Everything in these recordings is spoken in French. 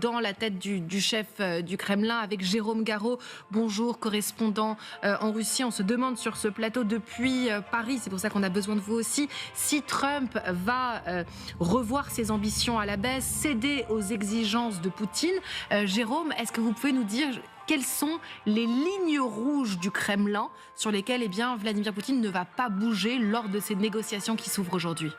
dans la tête du chef du Kremlin avec Jérôme Garraud. Bonjour, correspondant en Russie. On se demande sur ce plateau depuis Paris, c'est pour ça qu'on a besoin de vous aussi, si Trump va revoir ses ambitions à la baisse, céder aux exigences de Poutine. Jérôme, est-ce que vous pouvez nous dire quelles sont les lignes rouges du Kremlin sur lesquelles Vladimir Poutine ne va pas bouger lors de ces négociations qui s'ouvrent aujourd'hui?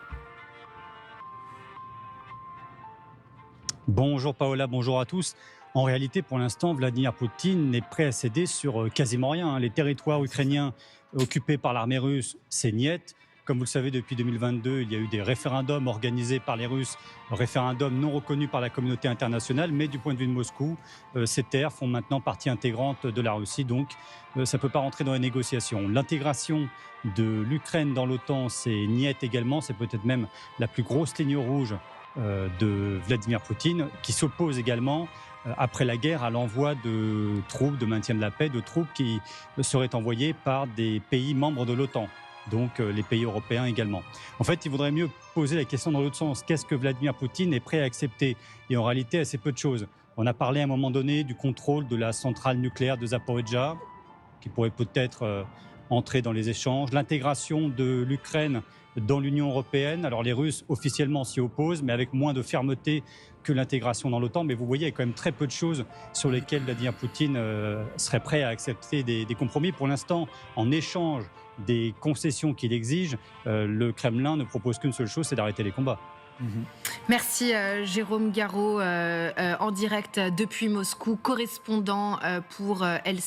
Bonjour Paola, bonjour à tous. En réalité, pour l'instant, Vladimir Poutine n'est prêt à céder sur quasiment rien. Les territoires ukrainiens occupés par l'armée russe, c'est niet. Comme vous le savez, depuis 2022, il y a eu des référendums organisés par les Russes, référendums non reconnus par la communauté internationale, mais du point de vue de Moscou, ces terres font maintenant partie intégrante de la Russie, donc ça ne peut pas rentrer dans les négociations. L'intégration de l'Ukraine dans l'OTAN, c'est niet également, c'est peut-être même la plus grosse ligne rouge de Vladimir Poutine, qui s'oppose également, après la guerre, à l'envoi de troupes de maintien de la paix, de troupes qui seraient envoyées par des pays membres de l'OTAN, donc les pays européens également. En fait, il vaudrait mieux poser la question dans l'autre sens. Qu'est-ce que Vladimir Poutine est prêt à accepter? Et en réalité, assez peu de choses. On a parlé à un moment donné du contrôle de la centrale nucléaire de Zaporijjia, qui pourrait peut-être entrer dans les échanges, l'intégration de l'Ukraine dans l'Union européenne. Alors les Russes officiellement s'y opposent, mais avec moins de fermeté que l'intégration dans l'OTAN. Mais vous voyez, il y a quand même très peu de choses sur lesquelles Vladimir Poutine serait prêt à accepter des compromis. Pour l'instant, en échange des concessions qu'il exige, le Kremlin ne propose qu'une seule chose, c'est d'arrêter les combats. Merci Jérôme Garraud, en direct depuis Moscou, correspondant pour LCI.